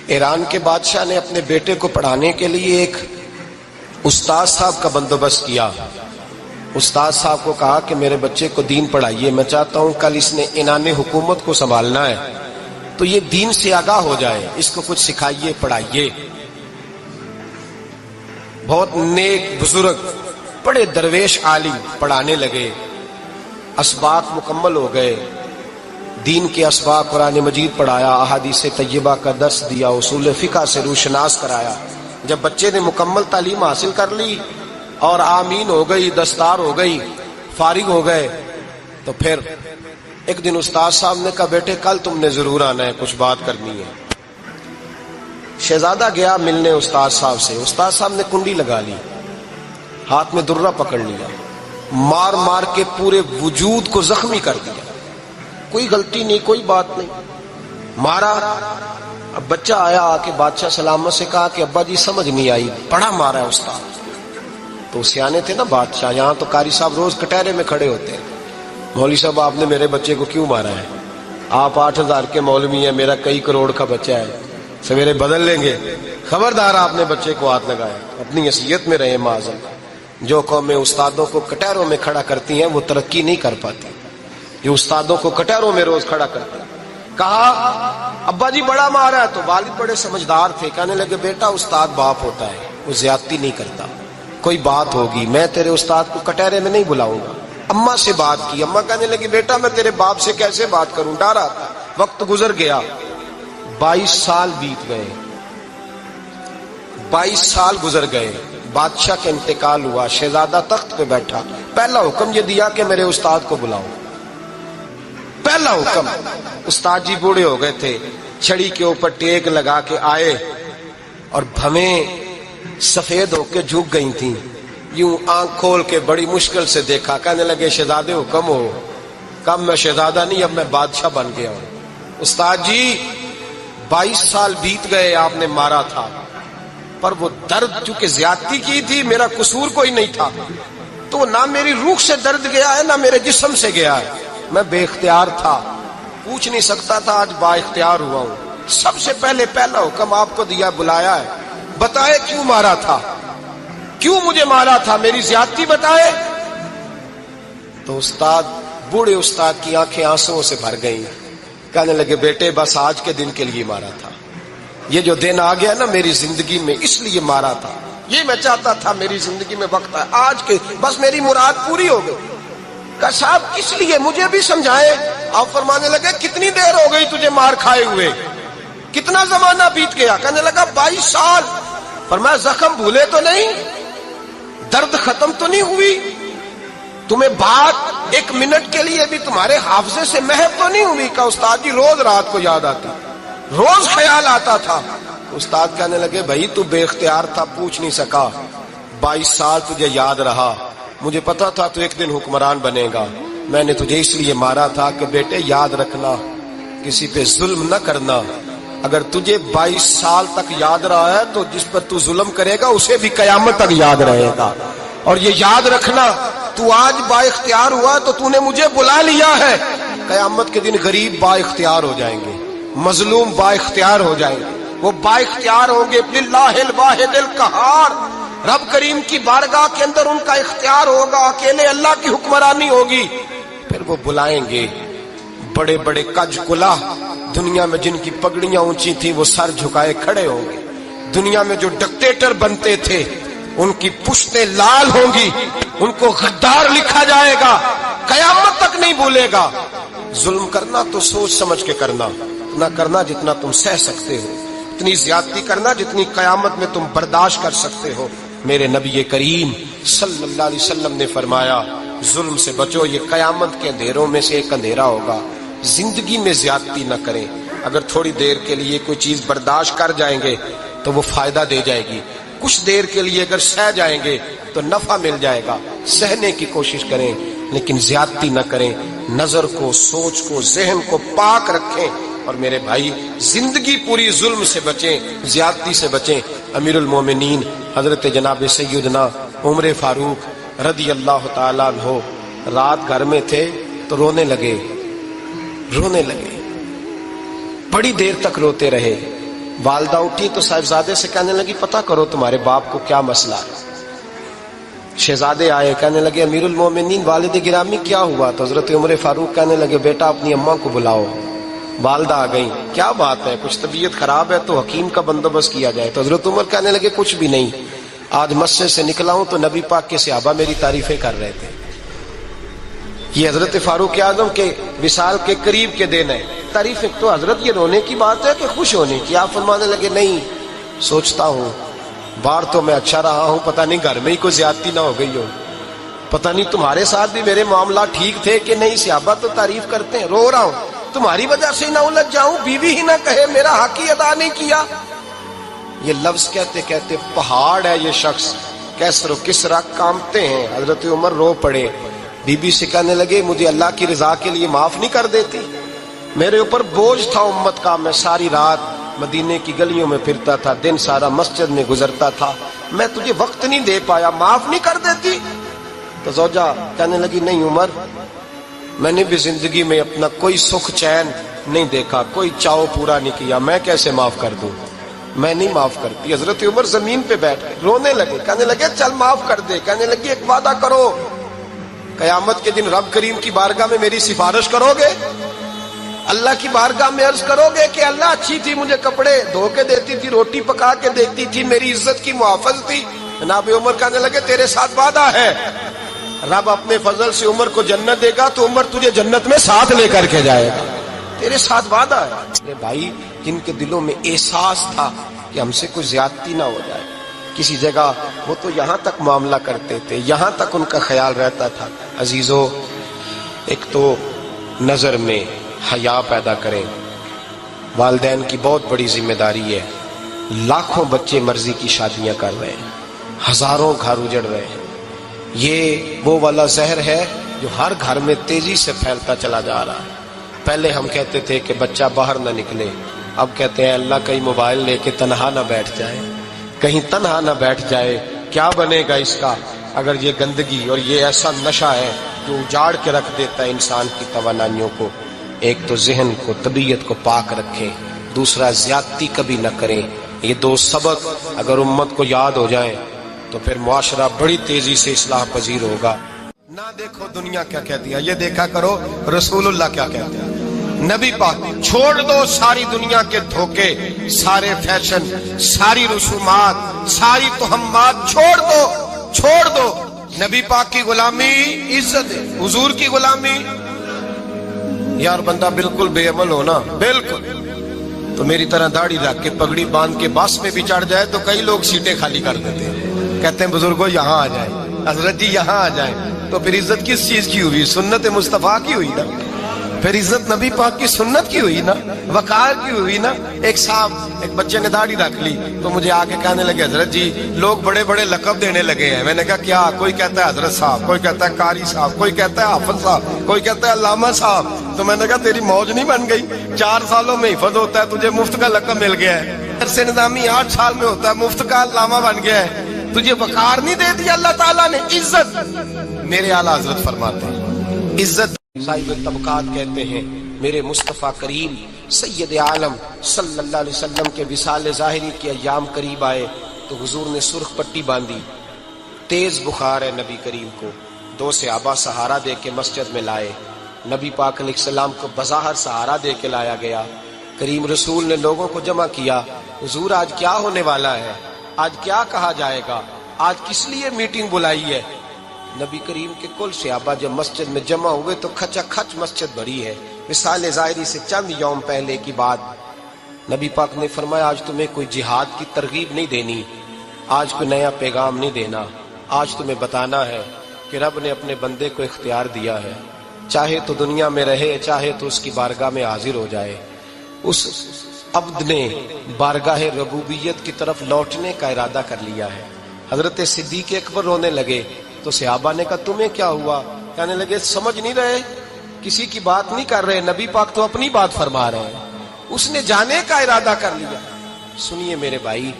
ایران کے بادشاہ نے اپنے بیٹے کو پڑھانے کے لیے ایک استاد صاحب کا بندوبست کیا. استاد صاحب کو کہا کہ میرے بچے کو دین پڑھائیے، میں چاہتا ہوں کل اس نے انعام حکومت کو سنبھالنا ہے تو یہ دین سے آگاہ ہو جائے، اس کو کچھ سکھائیے، پڑھائیے. بہت نیک بزرگ بڑے درویش عالم پڑھانے لگے، اسباق مکمل ہو گئے، دین کے اسباق قرآن مجید پڑھایا، احادیث طیبہ کا درس دیا، اصول فقہ سے روشناس کرایا. جب بچے نے مکمل تعلیم حاصل کر لی اور آمین ہو گئی، دستار ہو گئی، فارغ ہو گئے، تو پھر ایک دن استاد صاحب نے کہا بیٹے کل تم نے ضرور آنا ہے، کچھ بات کرنی ہے. شہزادہ گیا ملنے استاد صاحب سے. استاد صاحب نے کنڈی لگا لی، ہاتھ میں درہ پکڑ لیا، مار مار کے پورے وجود کو زخمی کر دیا. کوئی غلطی نہیں، کوئی بات نہیں، مارا. اب بچہ آیا آ کے بادشاہ سلامت سے کہا کہ ابا جی سمجھ نہیں آئی، بڑا مارا ہے استاد. تو سیانے تھے نا بادشاہ، یہاں تو قاری صاحب روز کٹہرے میں کھڑے ہوتے ہیں، مولوی صاحب آپ نے میرے بچے کو کیوں مارا ہے؟ آپ 8,000 کے مولوی ہیں، میرا کئی کروڑ کا بچہ ہے، سویرے بدل لیں گے. خبردار آپ نے بچے کو ہاتھ لگایا، اپنی حیثیت میں رہے معاذ. جو قومیں استادوں کو کٹہروں میں کھڑا کرتی ہیں وہ ترقی نہیں کر پاتی. جو استادوں کو کٹہروں میں روز کھڑا کرتے ہیں. کہا ابا جی بڑا مارا ہے، تو والد بڑے سمجھدار تھے، کہنے لگے بیٹا استاد باپ ہوتا ہے، وہ زیادتی نہیں کرتا، کوئی بات ہوگی میں تیرے استاد کو کٹہرے میں نہیں بلاؤں گا. اماں سے بات کی، اماں کہنے لگی بیٹا میں تیرے باپ سے کیسے بات کروں، ڈرا. وقت گزر گیا، 22 سال بیت گئے، 22 سال گزر گئے. بادشاہ کا انتقال ہوا، شہزادہ تخت پہ بیٹھا. پہلا حکم یہ دیا کہ میرے استاد کو بلاؤ. پہلا حکم. استاد جی بوڑھے ہو گئے تھے، چھڑی کے اوپر ٹیک لگا کے آئے اور بھویں سفید ہو کے جھک گئی تھیں. یوں آنکھ کھول کے بڑی مشکل سے دیکھا، کہنے لگے شہزادے حکم ہو. کم میں شہزادہ نہیں، اب میں بادشاہ بن گیا ہوں. استاد جی 22 سال بیت گئے، آپ نے مارا تھا، پر وہ درد چونکہ زیادتی کی تھی، میرا قصور کوئی نہیں تھا، تو نہ میری روح سے درد گیا ہے نہ میرے جسم سے گیا ہے. میں بے اختیار تھا، پوچھ نہیں سکتا تھا، آج با اختیار ہوا ہوں. سب سے پہلے پہلا حکم آپ کو دیا، بلایا ہے، بتائے کیوں مارا تھا، کیوں مجھے مارا تھا، میری زیادتی بتائے. تو استاد بوڑھے استاد کی آنکھیں آنسوؤں سے بھر گئیں. کہنے لگے بیٹے بس آج کے دن کے لیے مارا تھا، یہ جو دن آ گیا نا میری زندگی میں اس لیے مارا تھا، یہ میں چاہتا تھا میری زندگی میں وقت ہے، آج کے بس میری مراد پوری ہو گئی. کہ صاحب کس لیے، مجھے بھی سمجھائے. آپ فرمانے لگے کتنی دیر ہو گئی تجھے مار کھائے ہوئے، کتنا زمانہ بیت گیا. کہنے لگا 22 سال. فرمایا زخم بھولے تو نہیں، درد ختم تو نہیں ہوئی، تمہیں بات 1 منٹ کے لیے بھی تمہارے حافظے سے محو تو نہیں ہوئی. کہ استاد جی روز رات کو یاد آتی، روز خیال آتا تھا. استاد کہنے لگے بھائی تو بے اختیار تھا، پوچھ نہیں سکا، 22 سال تجھے یاد رہا، مجھے پتا تھا تو ایک دن حکمران بنے گا. میں نے تجھے اس لیے مارا تھا کہ بیٹے یاد رکھنا، کسی پہ ظلم نہ کرنا. اگر تجھے 22 سال تک یاد رہا ہے تو جس پر تو ظلم کرے گا اسے بھی قیامت تک یاد رہے گا. اور یہ یاد رکھنا تو آج با اختیار ہوا تو تو نے مجھے بلا لیا ہے، قیامت کے دن غریب با اختیار ہو جائیں گے، مظلوم با اختیار ہو جائیں گے. وہ با اختیار ہوں گے للہ الواحد القہار، رب کریم کی بارگاہ کے اندر ان کا اختیار ہوگا، اکیلے اللہ کی حکمرانی ہوگی. پھر وہ بلائیں گے بڑے بڑے کج کلا، دنیا میں جن کی پگڑیاں اونچی تھیں وہ سر جھکائے کھڑے ہوں گے. دنیا میں جو ڈکٹیٹر بنتے تھے ان کی پشتیں لال ہوں گی، ان کو غدار لکھا جائے گا، قیامت تک نہیں بھولے گا. ظلم کرنا تو سوچ سمجھ کے کرنا، اتنا کرنا جتنا تم سہ سکتے ہو، اتنی زیادتی کرنا جتنی قیامت میں تم برداشت کر سکتے ہو. میرے نبی کریم صلی اللہ علیہ وسلم نے فرمایا ظلم سے بچو، یہ قیامت کے اندھیروں میں سے ایک اندھیرا ہوگا. زندگی میں زیادتی نہ کریں. اگر تھوڑی دیر کے لیے کوئی چیز برداشت کر جائیں گے تو وہ فائدہ دے جائے گی، کچھ دیر کے لیے اگر سہ جائیں گے تو نفع مل جائے گا. سہنے کی کوشش کریں لیکن زیادتی نہ کریں. نظر کو، سوچ کو، ذہن کو پاک رکھیں. اور میرے بھائی زندگی پوری ظلم سے بچیں، زیادتی سے بچیں. امیر المومنین حضرت جناب سیدنا عمر فاروق رضی اللہ تعالیٰ عنہ رات گھر میں تھے تو رونے لگے، بڑی دیر تک روتے رہے. والدہ اٹھی تو صاحبزادے سے کہنے لگی پتہ کرو تمہارے باپ کو کیا مسئلہ ہے۔ شہزادے آئے، کہنے لگے امیر المومنین والد گرامی کیا ہوا؟ تو حضرت عمر فاروق کہنے لگے بیٹا اپنی اماں کو بلاؤ۔ والدہ آ گئی، کیا بات ہے؟ کچھ طبیعت خراب ہے تو حکیم کا بندوبست کیا جائے۔ تو حضرت عمر کہنے لگے کچھ بھی نہیں، آج مسجد سے نکلا ہوں تو نبی پاک کے صحابہ میری تعریفیں کر رہے تھے۔ یہ حضرت فاروق اعظم کے وصال کے قریب کے دن ہے۔ تعریفیں تو حضرت یہ رونے کی بات ہے کہ خوش ہونے کی؟ آپ فرمانے لگے نہیں، سوچتا ہوں باہر تو میں اچھا رہا ہوں، پتہ نہیں گھر میں ہی کوئی زیادتی نہ ہو گئی ہو، پتہ نہیں تمہارے ساتھ بھی میرے معاملات ٹھیک تھے کہ نہیں، صحابہ تو تعریف کرتے ہیں، رو رہا ہوں تمہاری وجہ سے نہ الجھ جاؤں، بیوی ہی نہ کہے میرا حق ہی ادا نہیں کیا۔ یہ لفظ کہتے کہتے پہاڑ ہے یہ شخص، کیسر و کسرا کانپتے ہیں۔ حضرت عمر رو پڑے، بی بی سے کہنے لگے مجھے اللہ کی رضا کے لیے معاف نہیں کر دیتی؟ میرے اوپر بوجھ تھا امت کا، میں ساری رات مدینے کی گلیوں میں پھرتا تھا، دن سارا مسجد میں گزرتا تھا، میں تجھے وقت نہیں دے پایا، معاف نہیں کر دیتی؟ تو زوجہ کہنے لگی نہیں عمر، میں نے بھی زندگی میں اپنا کوئی سکھ چین نہیں دیکھا، کوئی چاؤ پورا نہیں کیا، میں کیسے معاف کر دوں؟ میں نہیں معاف کرتی۔ حضرت عمر زمین پہ بیٹھ گئے، رونے لگے، کہنے لگے چل معاف کر دے۔ کہنے لگی ایک وعدہ کرو، قیامت کے دن رب کریم کی بارگاہ میں میری سفارش کرو گے؟ اللہ کی بارگاہ میں عرض کرو گے کہ اللہ اچھی تھی، مجھے کپڑے دھو کے دیتی تھی، روٹی پکا کے دیتی تھی، میری عزت کی محافظ تھی؟ جناب عمر کہنے لگے تیرے ساتھ وعدہ ہے، رب اپنے فضل سے عمر کو جنت دے گا تو عمر تجھے جنت میں ساتھ لے کر کے جائے گا، تیرے ساتھ وعدہ ہے۔ میرے بھائی جن کے دلوں میں احساس تھا کہ ہم سے کوئی زیادتی نہ ہو جائے کسی جگہ، وہ تو یہاں تک معاملہ کرتے تھے، یہاں تک ان کا خیال رہتا تھا۔ عزیزو، ایک تو نظر میں حیا پیدا کریں، والدین کی بہت بڑی ذمہ داری ہے۔ لاکھوں بچے مرضی کی شادیاں کر رہے ہیں، ہزاروں گھر اجڑ رہے ہیں، یہ وہ والا زہر ہے جو ہر گھر میں تیزی سے پھیلتا چلا جا رہا ہے۔ پہلے ہم کہتے تھے کہ بچہ باہر نہ نکلے، اب کہتے ہیں اللہ کہیں موبائل لے کے تنہا نہ بیٹھ جائے، کہیں تنہا نہ بیٹھ جائے، کیا بنے گا اس کا اگر یہ گندگی اور یہ ایسا نشہ ہے جو اجاڑ کے رکھ دیتا ہے انسان کی توانائیوں کو۔ ایک تو ذہن کو، طبیعت کو پاک رکھیں، دوسرا زیادتی کبھی نہ کریں۔ یہ دو سبق اگر امت کو یاد ہو جائیں تو پھر معاشرہ بڑی تیزی سے اصلاح پذیر ہوگا۔ نہ دیکھو دنیا کیا کہتی ہے، یہ دیکھا کرو رسول اللہ کیا کہتے ہیں۔ نبی پاک چھوڑ دو ساری دنیا کے دھوکے، سارے فیشن، ساری رسومات، ساری تہمات چھوڑ دو۔ نبی پاک کی غلامی عزت ہے، حضور کی غلامی۔ یار بندہ بالکل بے عمل ہونا، بالکل تو میری طرح داڑھی رکھ کے پگڑی باندھ کے بس میں بھی چڑھ جائے تو کئی لوگ سیٹیں خالی کر دیتے ہیں، کہتے ہیں بزرگوں یہاں آ جائیں، حضرت جی یہاں آ جائیں۔ تو پھر عزت کس چیز کی ہوئی؟ سنت مصطفیٰ کی ہوئی نا، پھر عزت نبی پاک کی سنت کی ہوئی نا، وقار کی ہوئی نا۔ ایک صاحب، ایک بچے نے داڑھی رکھ لی تو مجھے آ کے کہنے لگے حضرت جی لوگ بڑے بڑے لقب دینے لگے ہیں۔ میں نے کہا کیا؟ کوئی کہتا ہے حضرت صاحب، کوئی کہتا ہے قاری صاحب، کوئی کہتا ہے حافظ صاحب، کوئی کہتا ہے علامہ صاحب۔ تو میں نے کہا تیری موج نہیں بن گئی؟ 4 سالوں میں حفظ ہوتا ہے، تجھے مفت کا لقب مل گیا ہے۔ درس نظامی 8 سال میں ہوتا ہے، مفت کا علامہ بن گیا ہے، تجھے وقار نہیں دے دیا اللہ تعالیٰ نے؟ عزت، میرے اعلیٰ حضرت فرماتے ہیں عزت صاحب طبقات کہتے ہیں میرے مصطفیٰ کریم سید عالم صلی اللہ علیہ وسلم کے وصال ظاہری کے ایام قریب آئے تو حضور نے سرخ پٹی باندھی، تیز بخار ہے نبی کریم کو، 2 صحابہ سہارا دے کے مسجد میں لائے، نبی پاک علیہ السلام کو بظاہر سہارا دے کے لایا گیا۔ کریم رسول نے لوگوں کو جمع کیا، حضور آج کیا ہونے والا ہے، آج کیا کہا جائے گا، آج کس لیے میٹنگ بلائی ہے؟ نبی کریم کے کل صحابہ جب مسجد میں جمع ہوئے تو کھچا کھچ مسجد بھری ہے۔ وصال ظاہری سے چند یوم پہلے کی بات، نبی پاک نے فرمایا آج تمہیں کوئی جہاد کی ترغیب نہیں دینی، آج کوئی نیا پیغام نہیں دینا، آج تمہیں بتانا ہے کہ رب نے اپنے بندے کو اختیار دیا ہے، چاہے تو دنیا میں رہے، چاہے تو اس کی بارگاہ میں حاضر ہو جائے۔ اس عبد نے بارگاہ ربوبیت کی طرف لوٹنے کا ارادہ کر لیا ہے۔ حضرت صدیق اکبر رونے لگے تو صحابہ نے کہا تمہیں کیا ہوا؟ کہنے لگے سمجھ نہیں رہے، کسی کی بات نہیں کر رہے، نبی پاک تو اپنی بات فرما رہے ہیں، اس نے جانے کا ارادہ کر لیا۔ سنیے میرے بھائی،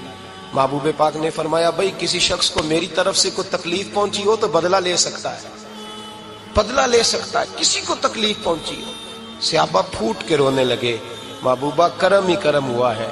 محبوب پاک نے فرمایا بھائی کسی شخص کو میری طرف سے کوئی تکلیف پہنچی ہو تو بدلہ لے سکتا ہے، بدلہ لے سکتا ہے، کسی کو تکلیف پہنچی ہو۔ صحابہ پھوٹ کے رونے لگے، محبوبہ کرم ہی کرم ہوا ہے،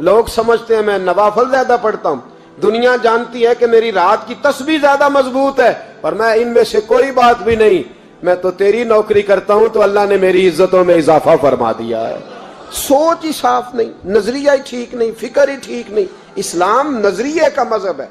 لوگ سمجھتے ہیں میں نوافل زیادہ پڑھتا ہوں، دنیا جانتی ہے کہ میری رات کی تسبیح زیادہ مضبوط ہے، اور میں ان میں سے کوئی بات بھی نہیں، میں تو تیری نوکری کرتا ہوں تو اللہ نے میری عزتوں میں اضافہ فرما دیا ہے۔ سوچ ہی صاف نہیں، نظریہ ہی ٹھیک نہیں، فکر ہی ٹھیک نہیں۔ اسلام نظریے کا مذہب ہے۔